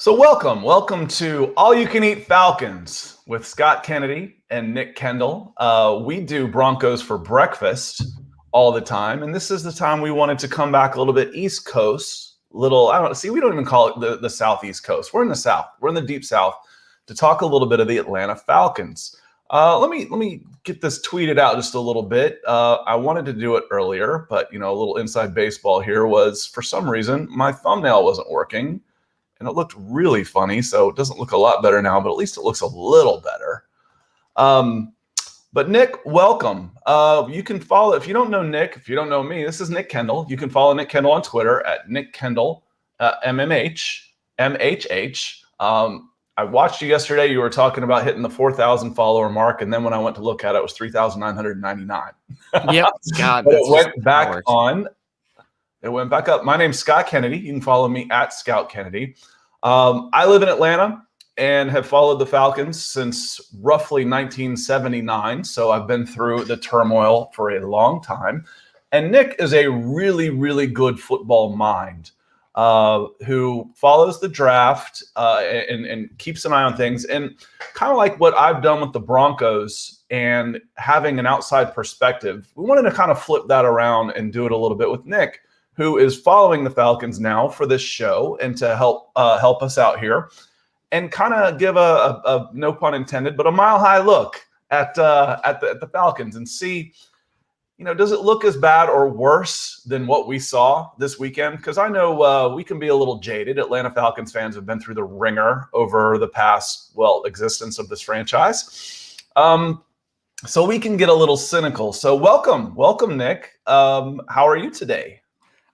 So welcome to All You Can Eat Falcons with Scott Kennedy and Nick Kendell. We do Broncos for breakfast all the time, and this is the time we wanted to come back a little bit East Coast. We don't even call it the Southeast Coast. We're in the South. We're in the Deep South to talk a little bit of the Atlanta Falcons. Let me get this tweeted out just a little bit. I wanted to do it earlier, but a little inside baseball here was, for some reason, my thumbnail wasn't working. And it looked really funny, so it doesn't look a lot better now, but at least it looks a little better. But Nick, welcome. You can follow, if you don't know Nick, if you don't know me, this is Nick Kendell. You can follow Nick Kendell on Twitter at Nick Kendell, MMH. I watched you yesterday. You were talking about hitting the 4,000 follower mark, and then when I went to look at it, it was 3,999. Yep, God, but it went back on. It went back up. My name's Scott Kennedy. You can follow me at Scout Kennedy. I live in Atlanta and have followed the Falcons since roughly 1979. So I've been through the turmoil for a long time. And Nick is a really, really good football mind who follows the draft and keeps an eye on things. And kind of like what I've done with the Broncos and having an outside perspective, we wanted to kind of flip that around and do it a little bit with Nick, who is following the Falcons now for this show and to help us out here and kind of give a no pun intended, but a mile-high look at the Falcons and see, does it look as bad or worse than what we saw this weekend? Because I know we can be a little jaded. Atlanta Falcons fans have been through the ringer over the past, existence of this franchise. So we can get a little cynical. So welcome, Nick. How are you today?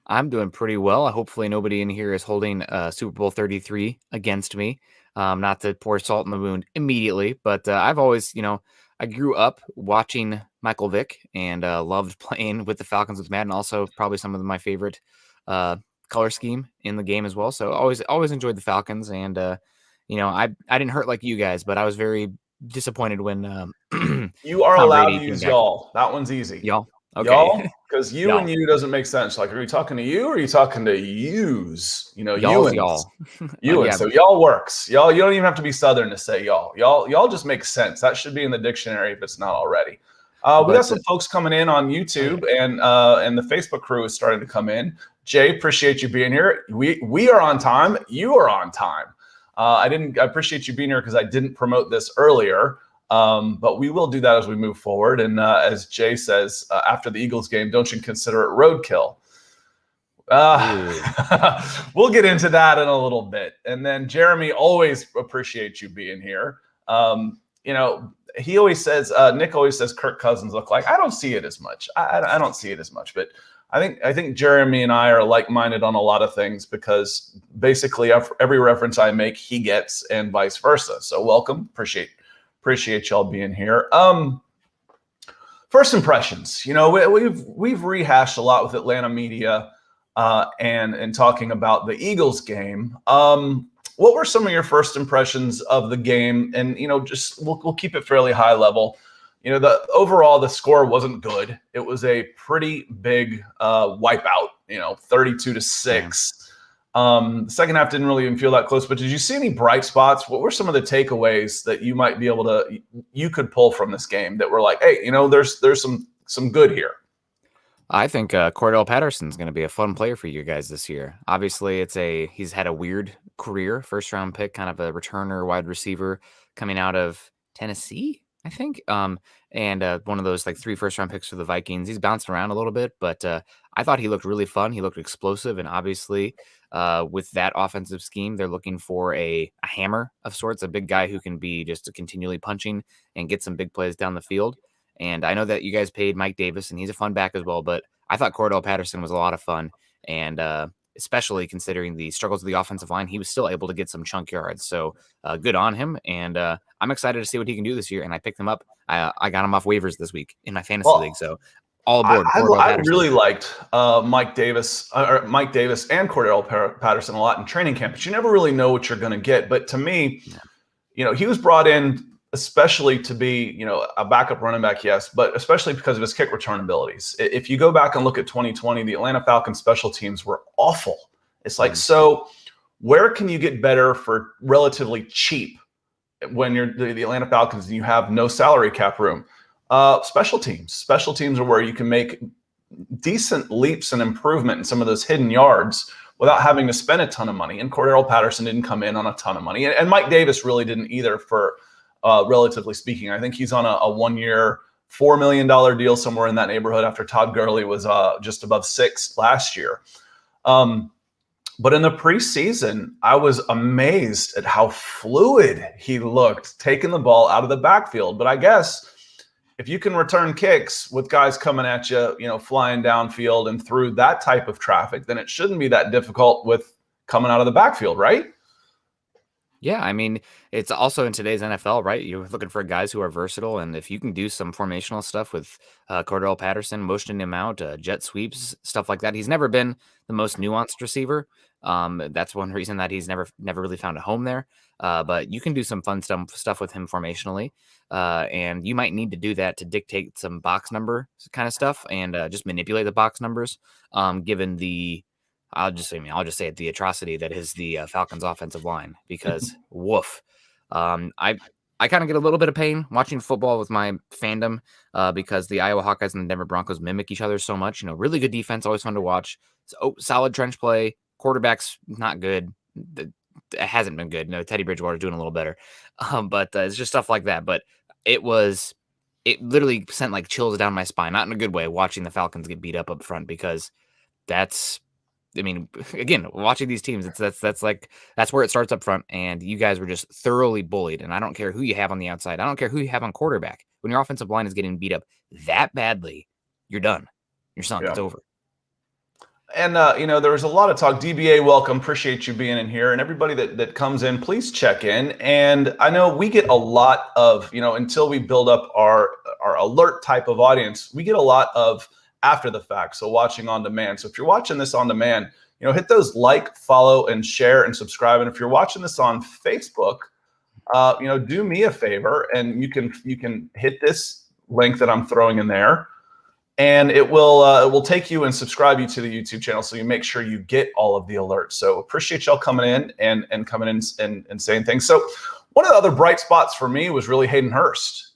I'm doing pretty well. Hopefully nobody in here is holding Super Bowl 33 against me. Not to pour salt in the wound immediately, but I've always, I grew up watching Michael Vick and loved playing with the Falcons with Madden. Also, probably some of my favorite color scheme in the game as well. So always enjoyed the Falcons, and I didn't hurt like you guys, but I was very disappointed when you are allowed to use y'all. That one's easy. Y'all. Okay. Y'all, because you and you doesn't make sense. Like, are you talking to you or are you talking to yous? Y'all. You and so y'all works. Y'all, you don't even have to be Southern to say y'all. Y'all just make sense. That should be in the dictionary if it's not already. We got some folks coming in on YouTube and the Facebook crew is starting to come in. Jay, appreciate you being here. We are on time. You are on time. I appreciate you being here because I didn't promote this earlier. But we will do that as we move forward. And as Jay says, after the Eagles game, don't you consider it roadkill? We'll get into that in a little bit. And then Jeremy, always appreciate you being here. He always says, Nick always says Kirk Cousins look like. I don't see it as much. I don't see it as much. But I think Jeremy and I are like-minded on a lot of things because basically every reference I make, he gets and vice versa. So welcome. Appreciate y'all being here. First impressions. We've rehashed a lot with Atlanta media and talking about the Eagles game. What were some of your first impressions of the game? And just we'll keep it fairly high level. The score wasn't good. It was a pretty big wipeout. 32-6. The second half didn't really even feel that close, but did you see any bright spots? What were some of the takeaways that you might be able to, you could pull from this game that were like, hey, there's some good here? I think Cordell Patterson is going to be a fun player for you guys this year. Obviously, he's had a weird career, first round pick, kind of a returner, wide receiver coming out of Tennessee, I think. And one of those 3 first round picks for the Vikings. He's bounced around a little bit, but I thought he looked really fun. He looked explosive, and obviously with that offensive scheme, they're looking for a hammer of sorts, a big guy who can be just continually punching and get some big plays down the field. And I know that you guys paid Mike Davis, and he's a fun back as well, but I thought Cordell Patterson was a lot of fun. And especially considering the struggles of the offensive line, he was still able to get some chunk yards. So good on him. And I'm excited to see what he can do this year. And I picked him up. I got him off waivers this week in my fantasy league. So all aboard. I really liked Mike Davis and Cordell Patterson a lot in training camp, but you never really know what you're going to get. But to me, he was brought in especially to be, a backup running back, yes, but especially because of his kick return abilities. If you go back and look at 2020, the Atlanta Falcons special teams were awful. It's like, so Where can you get better for relatively cheap when you're the Atlanta Falcons and you have no salary cap room? Special teams. Special teams are where you can make decent leaps and improvement in some of those hidden yards without having to spend a ton of money. And Cordell Patterson didn't come in on a ton of money. And Mike Davis really didn't either, for relatively speaking. I think he's on a 1 year, $4 million deal, somewhere in that neighborhood, after Todd Gurley was just above 6 last year. But in the preseason, I was amazed at how fluid he looked taking the ball out of the backfield. But I guess if you can return kicks with guys coming at you, flying downfield and through that type of traffic, then it shouldn't be that difficult with coming out of the backfield, right? Yeah, I mean, it's also in today's NFL, right? You're looking for guys who are versatile, and if you can do some formational stuff with Cordell Patterson, motioning him out, jet sweeps, stuff like that. He's never been the most nuanced receiver. That's one reason that he's never really found a home there. But you can do some fun stuff with him formationally, and you might need to do that to dictate some box number kind of stuff and just manipulate the box numbers, given the I'll just say it, the atrocity that is the Falcons offensive line, because woof. I kind of get a little bit of pain watching football with my fandom because the Iowa Hawkeyes and the Denver Broncos mimic each other so much. Really good defense, always fun to watch. Solid trench play. Quarterback's not good. It hasn't been good. No, Teddy Bridgewater's doing a little better. But it's just stuff like that. But it literally sent like chills down my spine, not in a good way, watching the Falcons get beat up front, because again, watching these teams, that's where it starts up front, and you guys were just thoroughly bullied. And I don't care who you have on the outside. I don't care who you have on quarterback. When your offensive line is getting beat up that badly, you're done. You're sunk. Yeah. It's over. And, there was a lot of talk. DBA, welcome. Appreciate you being in here. And everybody that comes in, please check in. And I know we get a lot of, until we build up our alert type of audience, we get a lot of after the fact, so watching on demand. So if you're watching this on demand, hit those like, follow, and share and subscribe. And if you're watching this on Facebook, do me a favor, and you can hit this link that I'm throwing in there, and it will take you and subscribe you to the YouTube channel, so you make sure you get all of the alerts. So appreciate y'all coming in and coming in and saying things. So one of the other bright spots for me was really Hayden Hurst.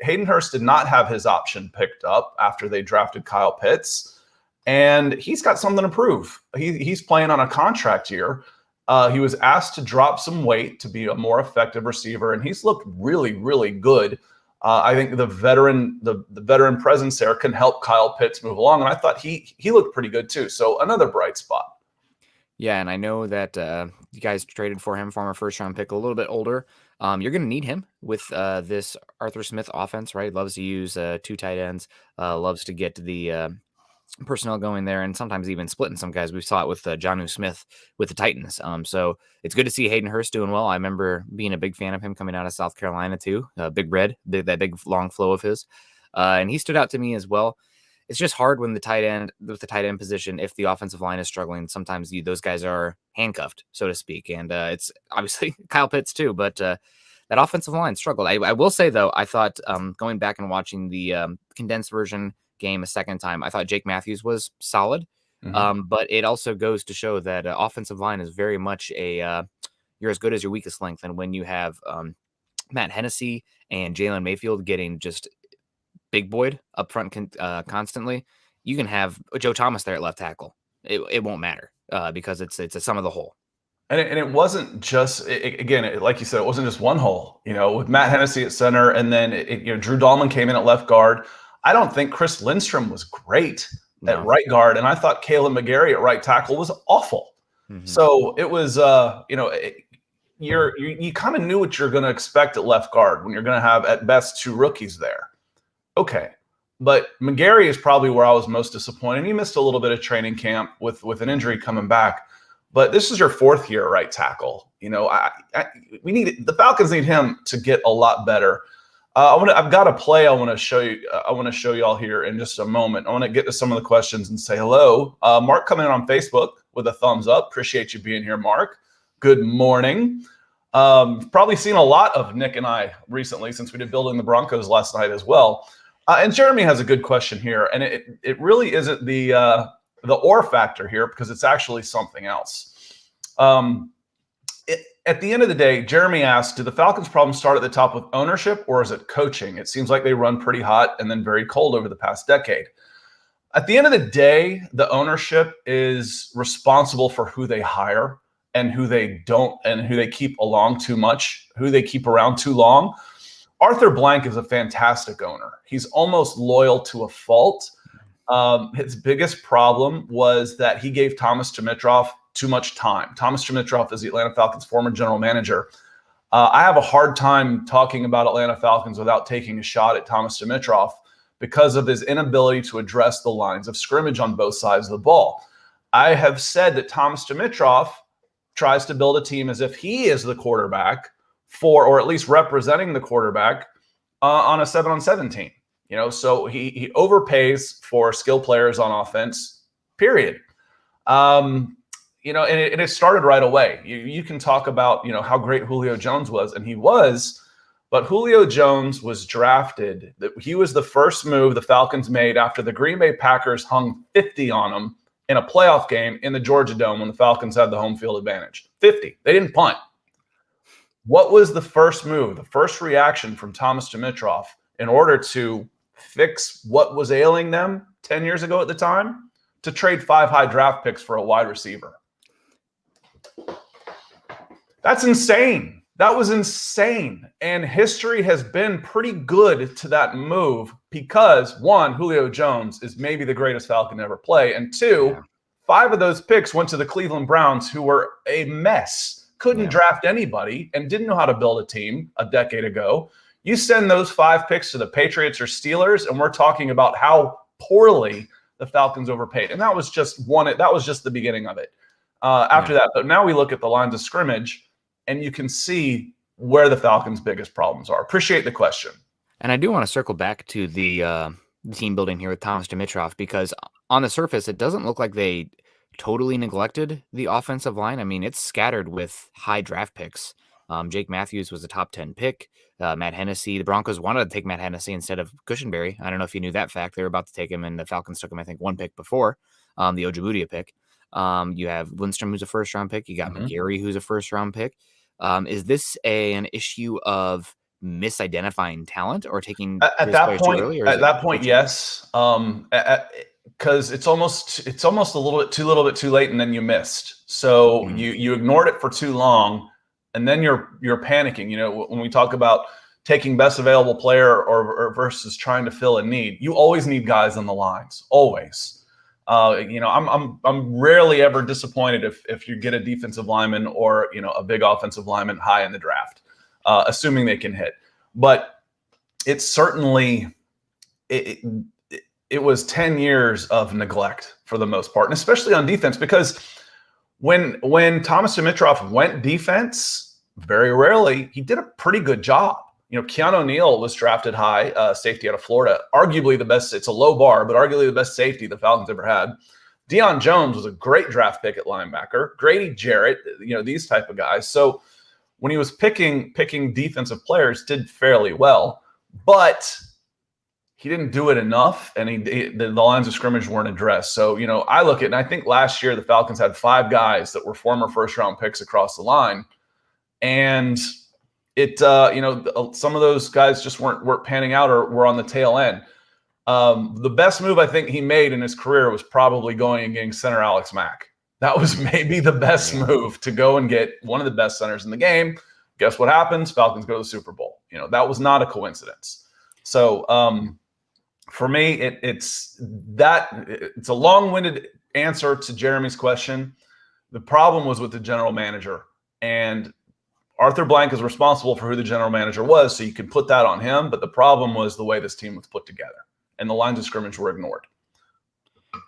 Hayden Hurst did not have his option picked up after they drafted Kyle Pitts, and he's got something to prove. He's playing on a contract year. He was asked to drop some weight to be a more effective receiver, and he's looked really, really good. I think the veteran presence there can help Kyle Pitts move along, and I thought he looked pretty good too. So another bright spot. Yeah, and I know that you guys traded for him, former first-round pick, a little bit older. You're going to need him with this Arthur Smith offense, right? Loves to use 2 tight ends, loves to get the personnel going there, and sometimes even splitting some guys. We saw it with Jonnu Smith with the Titans. So it's good to see Hayden Hurst doing well. I remember being a big fan of him coming out of South Carolina too. Big Red, that big long flow of his. And he stood out to me as well. It's just hard when with the tight end position, if the offensive line is struggling, sometimes those guys are handcuffed, so to speak. And it's obviously Kyle Pitts too, but that offensive line struggled. I will say, though, I thought going back and watching the condensed version game a second time, I thought Jake Matthews was solid. Mm-hmm. But it also goes to show that offensive line is very much you're as good as your weakest length. And when you have Matt Hennessy and Jalen Mayfield getting just big boyed up front constantly, you can have Joe Thomas there at left tackle. It won't matter because it's a sum of the whole. And it wasn't just, again, like you said, it wasn't just one hole, with Matt Hennessy at center, and then Drew Dahlman came in at left guard. I don't think Chris Lindstrom was great at right guard, and I thought Kalen McGarry at right tackle was awful. Mm-hmm. So it was, you kind of knew what you're going to expect at left guard when you're going to have at best 2 rookies there. Okay, but McGarry is probably where I was most disappointed. He missed a little bit of training camp with an injury coming back, but this is your 4th year right tackle. The Falcons need him to get a lot better. I've got a play I want to show you. I want to show you all here in just a moment. I want to get to some of the questions and say hello. Mark coming in on Facebook with a thumbs up. Appreciate you being here, Mark. Good morning. Probably seen a lot of Nick and I recently since we did Building the Broncos last night as well. And Jeremy has a good question here, and it really isn't the or factor here, because it's actually something else. At the end of the day, Jeremy asked, do the Falcons' problems start at the top with ownership or is it coaching? It seems like they run pretty hot and then very cold over the past decade. At the end of the day, the ownership is responsible for who they hire and who they don't, and who they keep along too much, who they keep around too long. Arthur Blank is a fantastic owner. He's almost loyal to a fault. His biggest problem was that he gave Thomas Dimitroff too much time. Thomas Dimitroff is the Atlanta Falcons' former general manager. I have a hard time talking about Atlanta Falcons without taking a shot at Thomas Dimitroff because of his inability to address the lines of scrimmage on both sides of the ball. I have said that Thomas Dimitroff tries to build a team as if he is the quarterback for, or at least representing the quarterback on a 7-on-7 team. So he overpays for skill players on offense, period. And it started right away. You can talk about, how great Julio Jones was, and he was, but Julio Jones was drafted. He was the first move the Falcons made after the Green Bay Packers hung 50 on him in a playoff game in the Georgia Dome when the Falcons had the home field advantage. 50. They didn't punt. What was the first move, the first reaction from Thomas Dimitroff in order to fix what was ailing them 10 years ago at the time? To trade 5 high draft picks for a wide receiver. That's insane. That was insane. And history has been pretty good to that move because, one, Julio Jones is maybe the greatest Falcon to ever play. And two, 5 of those picks went to the Cleveland Browns, who were a mess, couldn't draft anybody, and didn't know how to build a team a decade ago. You send those 5 picks to the Patriots or Steelers, and we're talking about how poorly the Falcons overpaid. And that was just the beginning of it. After that, but now we look at the lines of scrimmage, and you can see where the Falcons' biggest problems are. Appreciate the question. And I do want to circle back to the team building here with Thomas Dimitroff, because on the surface, it doesn't look like they totally neglected the offensive line. I mean, it's scattered with high draft picks. Jake Matthews was a top 10 pick. Matt Hennessy, the Broncos wanted to take Matt Hennessy instead of Cushenberry. I don't know if you knew that fact. They were about to take him, and the Falcons took him, I think, 1 pick before, the Ojemudia pick. You have Lindstrom, who's a first-round pick. You got McGarry, who's a first-round pick. Is this an issue of misidentifying talent or taking at that point? Too early, at that point, yes, because it's almost a little bit too late, and then you missed. So you ignored it for too long, and then you're panicking. When we talk about taking best available player or versus trying to fill a need, you always need guys on the lines, always. I'm rarely ever disappointed if you get a defensive lineman or a big offensive lineman high in the draft, assuming they can hit. But it's certainly it was 10 years of neglect for the most part, and especially on defense, because when Thomas Dimitroff went defense, very rarely he did a pretty good job. Keanu Neal was drafted high, safety out of Florida. Arguably the best. It's a low bar, but arguably the best safety the Falcons ever had. Deion Jones was a great draft pick at linebacker. Grady Jarrett, these type of guys. So when he was picking defensive players, did fairly well, but he didn't do it enough, and the lines of scrimmage weren't addressed. So I look at, and I think last year the Falcons had 5 guys that were former first-round picks across the line, and it, some of those guys just weren't panning out or were on the tail end. The best move I think he made in his career was probably going and getting center Alex Mack. That was maybe the best move, to go and get one of the best centers in the game. Guess what happens? Falcons go to the Super Bowl. That was not a coincidence. So for me, it's a long-winded answer to Jeremy's question. The problem was with the general manager, and Arthur Blank is responsible for who the general manager was, so you can put that on him. But the problem was the way this team was put together, and the lines of scrimmage were ignored.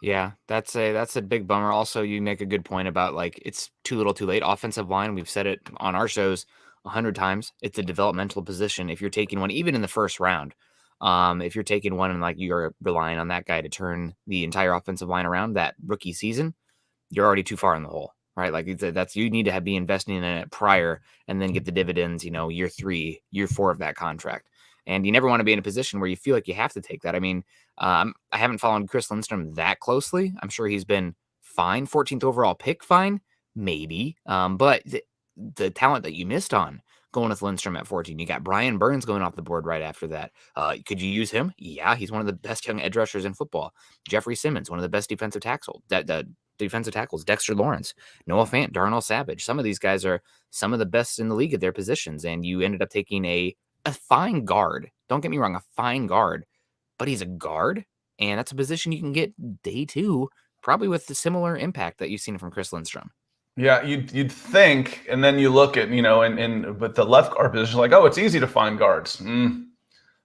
Yeah, that's a big bummer. Also, you make a good point about it's too little, too late. Offensive line, we've said it on our shows 100 times. It's a developmental position. If you're taking one, even in the first round, if you're taking one and you're relying on that guy to turn the entire offensive line around that rookie season, you're already too far in the hole. Right, you need to be investing in it prior, and then get the dividends. Year 3, year 4 of that contract, and you never want to be in a position where you feel like you have to take that. I mean, I haven't followed Chris Lindstrom that closely. I'm sure he's been fine, 14th overall pick, fine, maybe. But the talent that you missed on going with Lindstrom at 14, you got Brian Burns going off the board right after that. Could you use him? Yeah, he's one of the best young edge rushers in football. Jeffrey Simmons, one of the best defensive tackles. Dexter Lawrence, Noah Fant, Darnell Savage. Some of these guys are some of the best in the league at their positions, and you ended up taking a fine guard. Don't get me wrong, a fine guard, but he's a guard, and that's a position you can get day two, probably with the similar impact that you've seen from Chris Lindstrom. Yeah, you'd think, and then you look at, with the left guard position, like, oh, it's easy to find guards.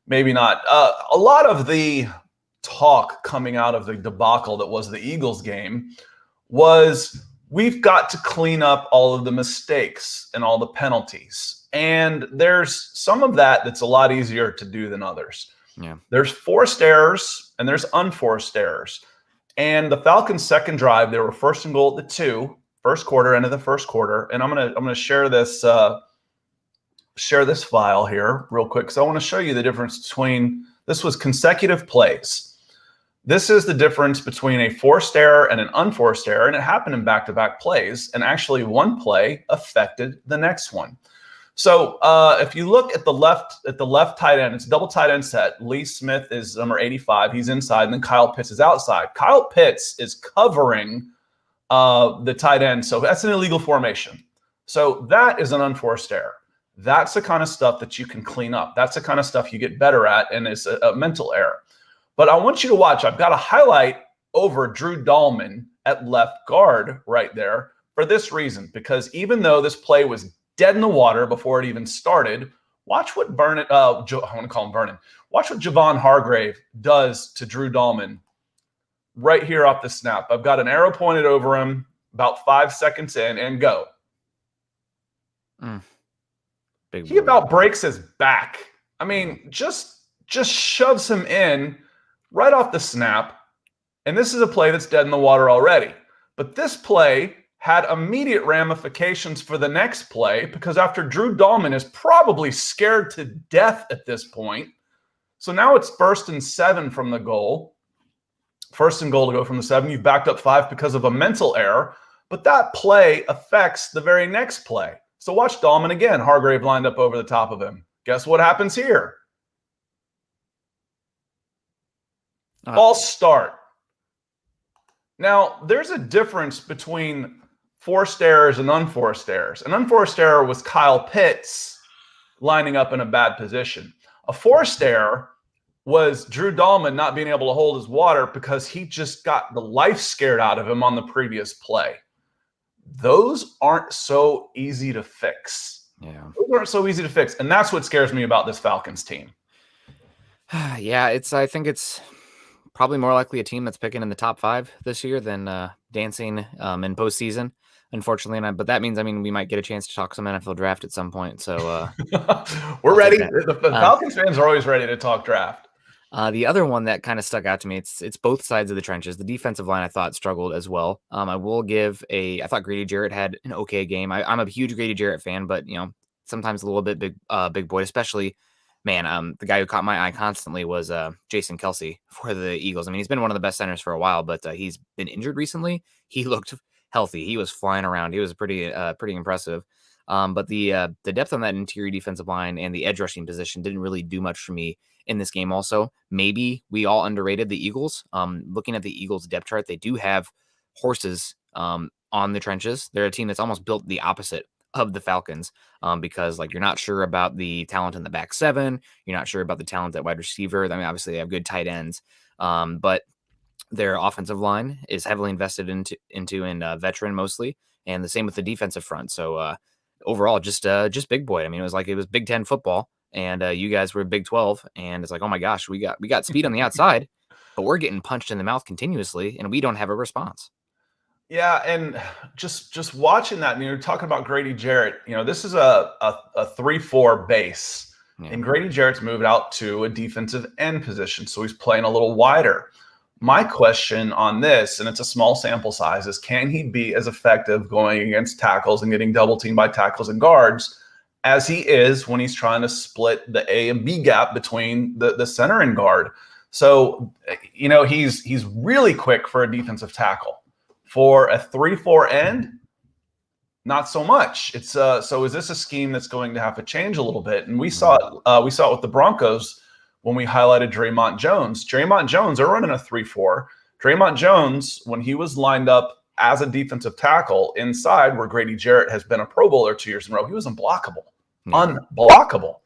Maybe not. A lot of the talk coming out of the debacle that was the Eagles game was we've got to clean up all of the mistakes and all the penalties. And there's some of that's a lot easier to do than others. Yeah. There's forced errors and there's unforced errors. And the Falcons' second drive, they were first and goal at the 2. First quarter, end of the first quarter, and I'm gonna share this file here real quick because I want to show you the difference between this was consecutive plays. This is the difference between a forced error and an unforced error, and it happened in back-to-back plays. And actually, one play affected the next one. So if you look at the left tight end, it's a double tight end set. Lee Smith is number 85. He's inside, and then Kyle Pitts is outside. Kyle Pitts is covering the tight end. So that's an illegal formation. So that is an unforced error. That's the kind of stuff that you can clean up. That's the kind of stuff you get better at, and it's a mental error. But I want you to watch. I've got a highlight over Drew Dahlman at left guard right there for this reason, because even though this play was dead in the water before it even started, watch what Watch what Javon Hargrave does to Drew Dahlman right here off the snap. I've got an arrow pointed over him about 5 seconds in, and go. He about breaks his back. I mean, just shoves him in right off the snap. And this is a play that's dead in the water already. But this play had immediate ramifications for the next play, because after Drew Dahlman is probably scared to death at this point. So now it's 1st and 7 from the goal. 1st and goal to go from the 7. You've backed up 5 because of a mental error, but that play affects the very next play. So watch Dahlman again. Hargrave lined up over the top of him. Guess what happens here? False start. Now, there's a difference between forced errors and unforced errors. An unforced error was Kyle Pitts lining up in a bad position. A forced error was Drew Dahlman not being able to hold his water because he just got the life scared out of him on the previous play. Those aren't so easy to fix. Yeah. Those aren't so easy to fix. And that's what scares me about this Falcons team. Yeah, I think it's probably more likely a team that's picking in the top 5 this year than dancing in postseason, unfortunately. But that means, we might get a chance to talk some NFL draft at some point. So we're ready. The Falcons fans are always ready to talk draft. The other one that kind of stuck out to me, it's both sides of the trenches. The defensive line I thought struggled as well. I will give I thought Grady Jarrett had an okay game. I'm a huge Grady Jarrett fan, but sometimes a little bit big boy, especially. Man, the guy who caught my eye constantly was Jason Kelsey for the Eagles. He's been one of the best centers for a while, but he's been injured recently. He looked healthy. He was flying around. He was pretty impressive. But the depth on that interior defensive line and the edge rushing position didn't really do much for me in this game. Also, maybe we all underrated the Eagles. Looking at the Eagles depth chart, they do have horses on the trenches. They're a team that's almost built the opposite of the Falcons, because you're not sure about the talent in the back 7. You're not sure about the talent at wide receiver. Obviously they have good tight ends, but their offensive line is heavily invested into veteran mostly, and the same with the defensive front. So overall, just big boy. It was Big Ten football, and you guys were Big 12, and it's like, oh my gosh, we got speed on the outside, but we're getting punched in the mouth continuously, and we don't have a response. Yeah, and just watching that, and you're talking about Grady Jarrett. This is a 3-4 base, and Grady Jarrett's moved out to a defensive end position, so he's playing a little wider. My question on this, and it's a small sample size, is can he be as effective going against tackles and getting double teamed by tackles and guards as he is when he's trying to split the A and B gap between the center and guard? So, he's really quick for a defensive tackle. For a 3-4 end, not so much. It's so is this a scheme that's going to have to change a little bit? And we saw it. We saw it with the Broncos when we highlighted Draymond Jones. Draymond Jones, they're running a 3-4. Draymond Jones, when he was lined up as a defensive tackle inside where Grady Jarrett has been a Pro Bowler 2 years in a row, he was unblockable. Unblockable.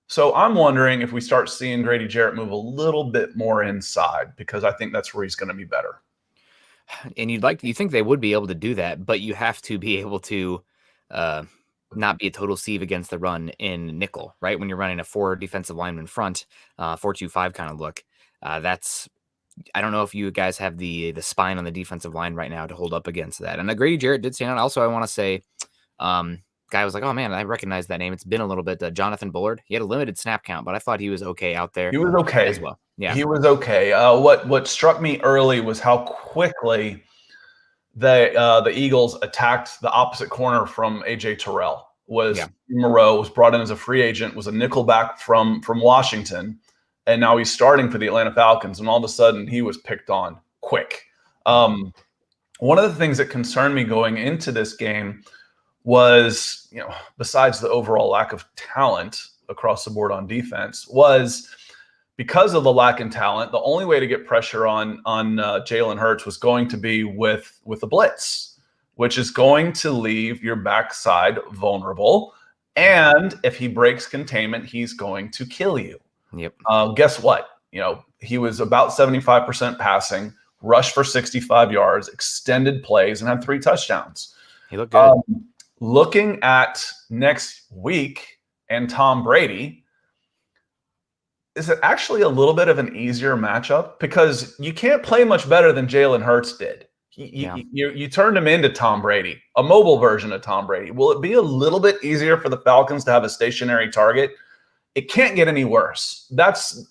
So I'm wondering if we start seeing Grady Jarrett move a little bit more inside, because I think that's where he's going to be better. And you think they would be able to do that, but you have to be able to not be a total sieve against the run in nickel, right? When you're running a 4 defensive lineman front, 4-2-5 kind of look. I don't know if you guys have the spine on the defensive line right now to hold up against that. And the Grady Jarrett did stand out. Also, I want to say, guy was like, oh man, I recognize that name. It's been a little bit. Jonathan Bullard. He had a limited snap count, but I thought he was okay out there. He was okay as well. Yeah, he was okay. What struck me early was how quickly the Eagles attacked the opposite corner from AJ Terrell. Moreau was brought in as a free agent, was a nickelback from Washington, and now he's starting for the Atlanta Falcons. And all of a sudden, he was picked on quick. One of the things that concerned me going into this game was, besides the overall lack of talent across the board on defense, was because of the lack in talent, the only way to get pressure on Jalen Hurts was going to be with a blitz, which is going to leave your backside vulnerable. And if he breaks containment, he's going to kill you. Yep. Guess what? He was about 75% passing, rushed for 65 yards, extended plays, and had 3 touchdowns. He looked good. Looking at next week and Tom Brady, is it actually a little bit of an easier matchup? Because you can't play much better than Jalen Hurts did. You turned him into Tom Brady, a mobile version of Tom Brady. Will it be a little bit easier for the Falcons to have a stationary target? It can't get any worse. That's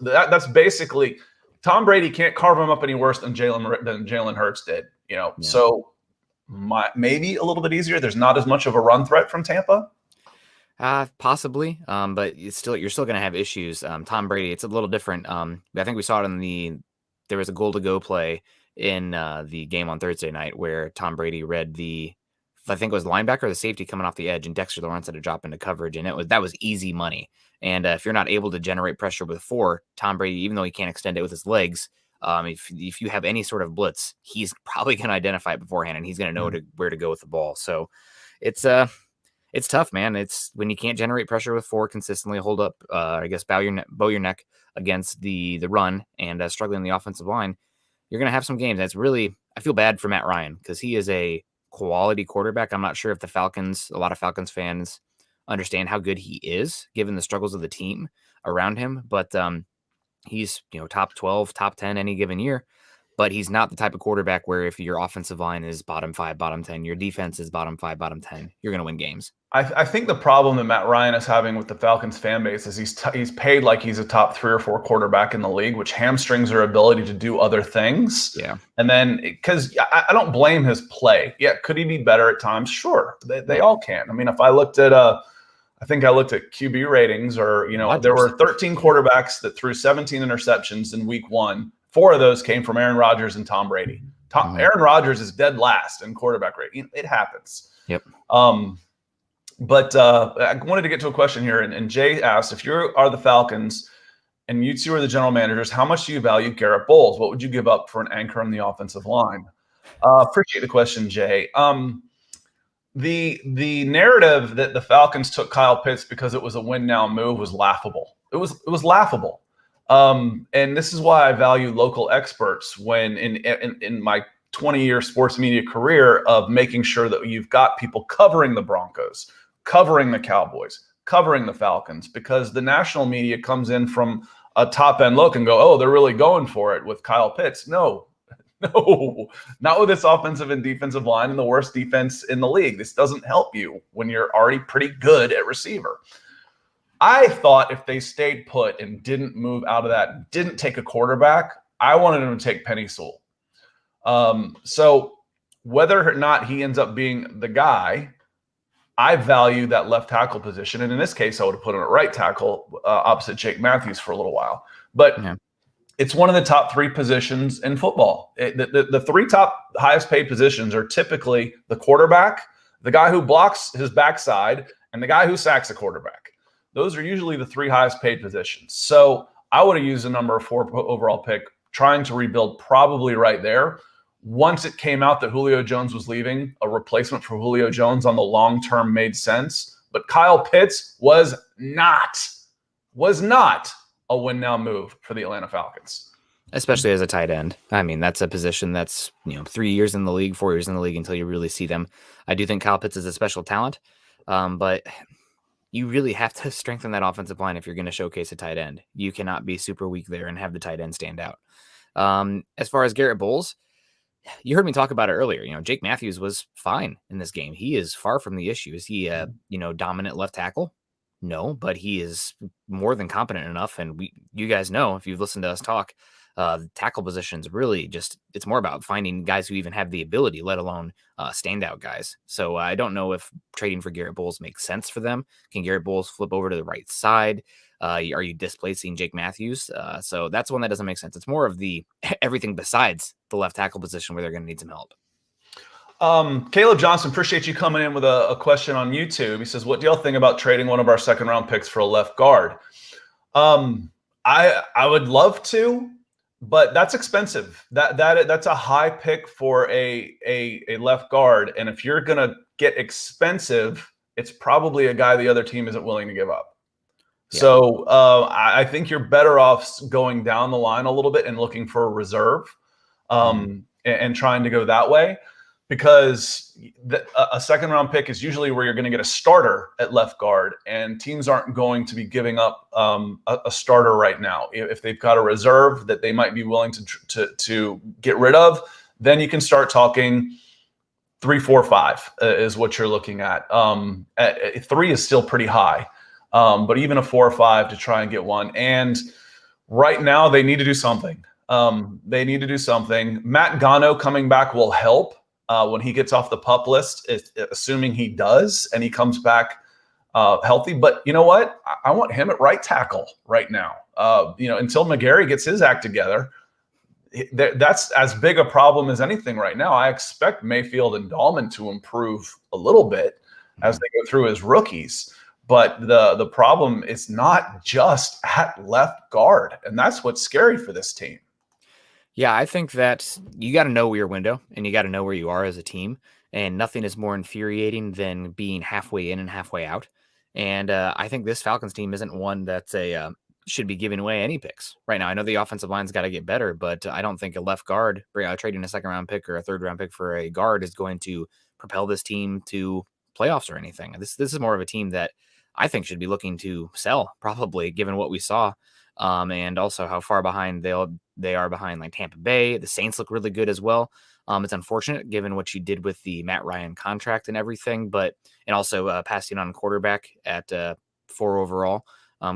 basically Tom Brady can't carve him up any worse than Jalen Hurts did. So maybe a little bit easier. There's not as much of a run threat from Tampa. Possibly, but you're still going to have issues. Tom Brady, it's a little different. I think we saw it there was a goal to go play in the game on Thursday night where Tom Brady read I think it was the linebacker or the safety coming off the edge, and Dexter Lawrence had to drop into coverage, and that was easy money. And if you're not able to generate pressure with 4, Tom Brady, even though he can't extend it with his legs, if you have any sort of blitz, he's probably going to identify it beforehand, and he's going to know where to go with the ball. So it's tough, man. It's when you can't generate pressure with 4 consistently, hold up, bow your neck against the run and struggling in the offensive line, you're going to have some games. That's really, I feel bad for Matt Ryan because he is a quality quarterback. I'm not sure if a lot of Falcons fans understand how good he is given the struggles of the team around him, but he's top 12, top 10 any given year. But he's not the type of quarterback where if your offensive line is bottom 5, bottom 10, your defense is bottom 5, bottom 10, you're going to win games. I think the problem that Matt Ryan is having with the Falcons fan base is he's paid like he's a top 3 or 4 quarterback in the league, which hamstrings their ability to do other things. Yeah. And then because I don't blame his play. Yeah. Could he be better at times? Sure. They all can. I mean, if I looked at I think I looked at QB ratings there were 13 quarterbacks that threw 17 interceptions in week 1. 4 of those came from Aaron Rodgers and Tom Brady. Aaron Rodgers is dead last in quarterback rating. It happens. Yep. But I wanted to get to a question here, and Jay asked, if you are the Falcons and you 2 are the general managers, how much do you value Garrett Bowles? What would you give up for an anchor on the offensive line? Appreciate the question, Jay. The narrative that the Falcons took Kyle Pitts because it was a win now move was laughable. It was laughable. And this is why I value local experts when in my 20-year sports media career of making sure that you've got people covering the Broncos, covering the Cowboys, covering the Falcons, because the national media comes in from a top-end look and go, oh, they're really going for it with Kyle Pitts. No, not with this offensive and defensive line and the worst defense in the league. This doesn't help you when you're already pretty good at receiver. I thought if they stayed put and didn't move out of that, didn't take a quarterback, I wanted them to take Penny Sewell. So whether or not he ends up being the guy, I value that left tackle position. And in this case, I would have put him at right tackle opposite Jake Matthews for a little while. But it's one of the top 3 positions in football. The 3 top highest paid positions are typically the quarterback, the guy who blocks his backside, and the guy who sacks a quarterback. Those are usually the 3 highest paid positions. So I would have used a number 4 overall pick, trying to rebuild probably right there. Once it came out that Julio Jones was leaving, a replacement for Julio Jones on the long term made sense. But Kyle Pitts was not a win now move for the Atlanta Falcons. Especially as a tight end. I mean, that's a position that's, 3 years in the league, 4 years in the league until you really see them. I do think Kyle Pitts is a special talent, but you really have to strengthen that offensive line if you're going to showcase a tight end. You cannot be super weak there and have the tight end stand out. As far as Garrett Bowles, you heard me talk about it earlier. Jake Matthews was fine in this game. He is far from the issue. Is he dominant left tackle? No, but he is more than competent enough. And you guys know, if you've listened to us talk, the tackle positions really it's more about finding guys who even have the ability, let alone standout guys. So I don't know if trading for Garrett Bowles makes sense for them. Can Garrett Bowles flip over to the right side? Are you displacing Jake Matthews? So that's one that doesn't make sense. It's more of the everything besides the left tackle position where they're going to need some help. Caleb Johnson, appreciate you coming in with a question on YouTube. He says, what do y'all think about trading one of our second round picks for a left guard? I would love to, but that's expensive. That's a high pick for a left guard. And if you're going to get expensive, it's probably a guy the other team isn't willing to give up. Yeah. So I think you're better off going down the line a little bit and looking for a reserve and trying to go that way. Because a second round pick is usually where you're going to get a starter at left guard, and teams aren't going to be giving up a starter right now. If they've got a reserve that they might be willing to get rid of, then you can start talking 3, 4, 5 is what you're looking at. 3 is still pretty high, but even a 4 or 5 to try and get one. And right now they need to do something. Matt Gano coming back will help. When he gets off the PUP list, assuming he does and he comes back healthy. But you know what? I want him at right tackle right now. Until McGarry gets his act together, that's as big a problem as anything right now. I expect Mayfield and Dahlman to improve a little bit as they go through as rookies. But the problem is not just at left guard, and that's what's scary for this team. Yeah, I think that you got to know your window and you got to know where you are as a team. And nothing is more infuriating than being halfway in and halfway out. And I think this Falcons team isn't one that should be giving away any picks right now. I know the offensive line's got to get better, but I don't think a left guard, trading a second round pick or a third round pick for a guard is going to propel this team to playoffs or anything. This is more of a team that I think should be looking to sell, probably, given what we saw. And also how far behind they are behind like Tampa Bay. The Saints look really good as well. It's unfortunate given what you did with the Matt Ryan contract and everything, and also passing on quarterback at 4 overall,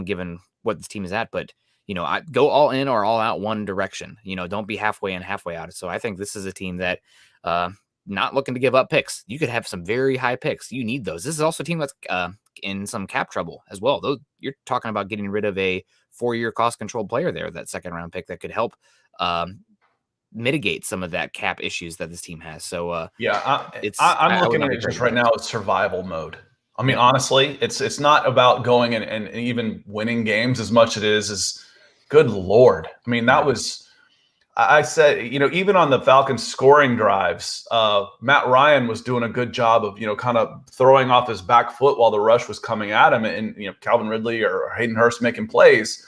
given what this team is at. But, I go all in or all out one direction. Don't be halfway in, halfway out. So I think this is a team that not looking to give up picks. You could have some very high picks. You need those. This is also a team that's in some cap trouble as well. Though you're talking about getting rid of a 4-year cost control player there, that second round pick that could help mitigate some of that cap issues that this team has. So I'm looking at it just right now as survival mode. I mean, honestly, it's not about going and even winning games as much as it is good Lord. I mean, that was, I said, even on the Falcons scoring drives, Matt Ryan was doing a good job of, kind of throwing off his back foot while the rush was coming at him, and, Calvin Ridley or Hayden Hurst making plays,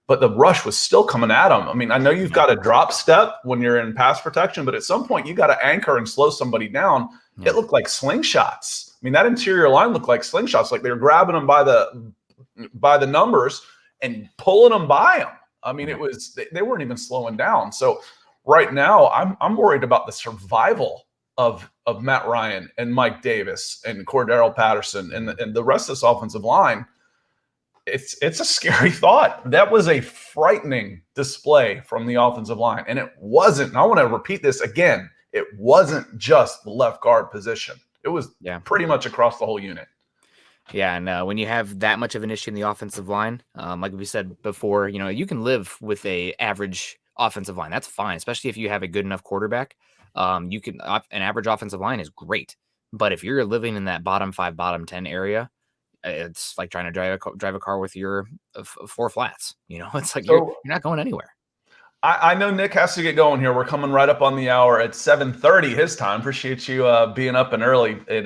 but the rush was still coming at him. I mean, I know you've got a drop step when you're in pass protection, but at some point you got to anchor and slow somebody down. Yeah. It looked like slingshots. I mean, that interior line looked like slingshots, like they were grabbing them by the numbers and pulling them by them. I mean, they weren't even slowing down. So right now, I'm worried about the survival of Matt Ryan and Mike Davis and Cordell Patterson and the rest of this offensive line. It's a scary thought. That was a frightening display from the offensive line, and it wasn't. And I want to repeat this again. It wasn't just the left guard position. It was pretty much across the whole unit. Yeah, and when you have that much of an issue in the offensive line, like we said before, you can live with a average offensive line. That's fine, especially if you have a good enough quarterback. An average offensive line is great, But if you're living in that bottom 5, bottom 10 area, it's like trying to drive a car with your 4 flats. It's like you're not going anywhere. I know Nick has to get going here. We're coming right up on the hour at 7:30 his time. Appreciate you being up and early at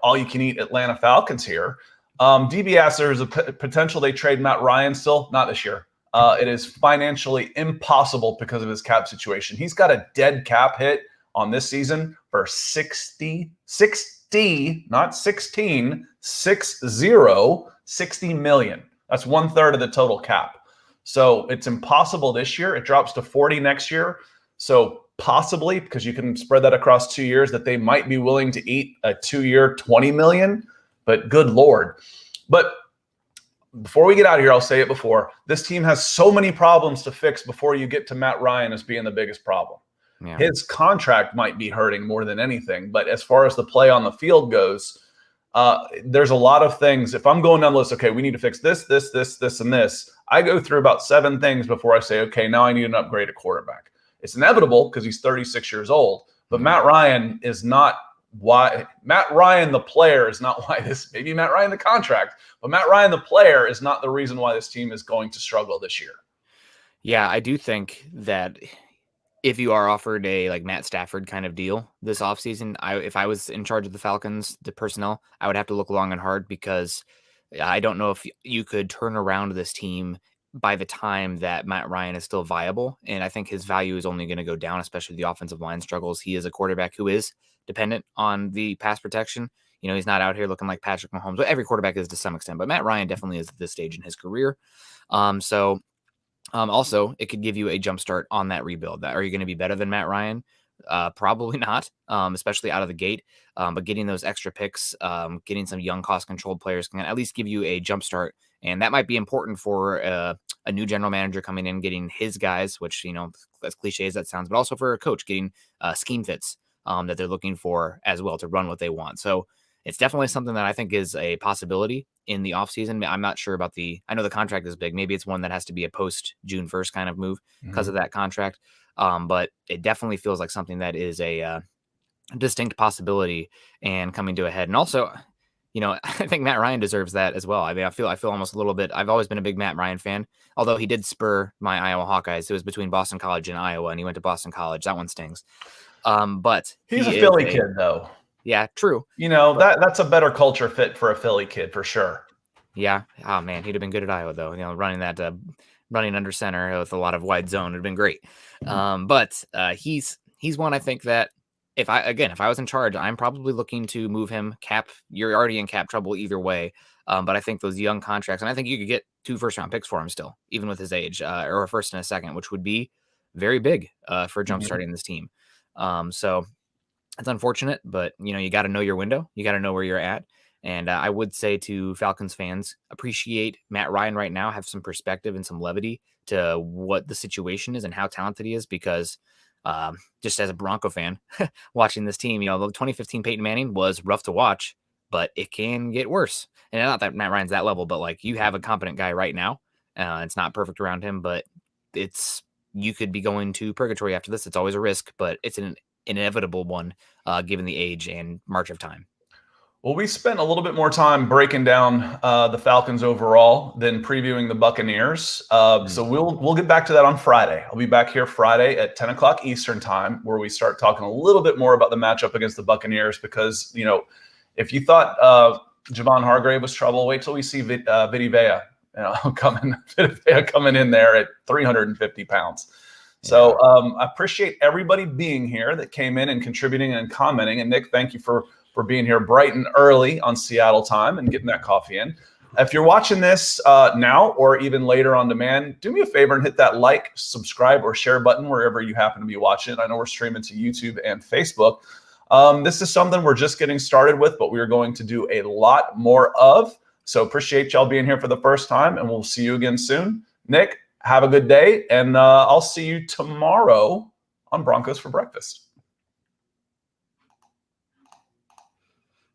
all you can eat Atlanta Falcons here. DB asks there's a potential they trade Matt Ryan still, not this year. It is financially impossible because of his cap situation. He's got a dead cap hit on this season for 60, not 16, 60 million. That's 1/3 of the total cap. So it's impossible this year. It drops to 40 next year. So possibly, because you can spread that across 2 years, that they might be willing to eat a 2-year 20 million. But good Lord. But before we get out of here, I'll say it before. This team has so many problems to fix before you get to Matt Ryan as being the biggest problem. Yeah. His contract might be hurting more than anything. But as far as the play on the field goes, there's a lot of things. If I'm going down the list, okay, we need to fix this, and this. I go through about 7 things before I say, okay, now I need an upgrade at quarterback. It's inevitable because he's 36 years old. But Matt Ryan is not why. Matt Ryan, the player, is not why this. Maybe Matt Ryan, the contract, but Matt Ryan, the player, is not the reason why this team is going to struggle this year. Yeah, I do think that if you are offered a like Matt Stafford kind of deal this offseason, if I was in charge of the Falcons, the personnel, I would have to look long and hard because I don't know if you could turn around this team by the time that Matt Ryan is still viable. And I think his value is only going to go down, especially the offensive line struggles. He is a quarterback who is dependent on the pass protection. He's not out here looking like Patrick Mahomes, but every quarterback is to some extent. But Matt Ryan definitely is at this stage in his career. Also, it could give you a jump start on that rebuild. Are you going to be better than Matt Ryan? Probably not, especially out of the gate. But getting those extra picks, getting some young cost-controlled players can at least give you a jump start. And that might be important for a new general manager coming in, getting his guys, which, as cliche as that sounds, but also for a coach getting scheme fits that they're looking for as well to run what they want. So it's definitely something that I think is a possibility in the offseason. I'm not sure about I know the contract is big. Maybe it's one that has to be a post June 1st kind of move because of that contract. But it definitely feels like something that is a distinct possibility and coming to a head. And also, I think Matt Ryan deserves that as well. I mean, I feel almost a little bit. I've always been a big Matt Ryan fan, although he did spur my Iowa Hawkeyes. It was between Boston College and Iowa, and he went to Boston College. That one stings. But he's a Philly kid, though. Yeah, true. That's a better culture fit for a Philly kid for sure. Yeah. Oh man, he'd have been good at Iowa though. Running under center with a lot of wide zone would have been great. But he's one I think that if I was in charge, I'm probably looking to move him. You're already in cap trouble either way. But I think those young contracts, and I think you could get 2 first-round picks for him still, even with his age, or a first and a second, which would be very big for jump starting this team. So it's unfortunate, but you got to know your window. You got to know where you're at. And I would say to Falcons fans, appreciate Matt Ryan right now, have some perspective and some levity to what the situation is and how talented he is, because just as a Bronco fan watching this team, the 2015 Peyton Manning was rough to watch, but it can get worse. And not that Matt Ryan's that level, but like you have a competent guy right now. It's not perfect around him, but you could be going to purgatory after this. It's always a risk, but it's an inevitable one given the age and march of time. Well, we spent a little bit more time breaking down the Falcons overall than previewing the Buccaneers. So we'll get back to that on Friday. I'll be back here Friday at 10 o'clock Eastern time, where we start talking a little bit more about the matchup against the Buccaneers, because, if you thought Javon Hargrave was trouble, wait till we see Vita Vea, coming in there at 350 pounds. So I appreciate everybody being here that came in and contributing and commenting. And Nick, thank you for being here bright and early on Seattle time and getting that coffee in. If you're watching this now or even later on demand, do me a favor and hit that like, subscribe, or share button wherever you happen to be watching it. I know we're streaming to YouTube and Facebook. This is something we're just getting started with, but we are going to do a lot more of. So appreciate y'all being here for the first time, and we'll see you again soon. Nick, have a good day, and I'll see you tomorrow on Broncos for Breakfast.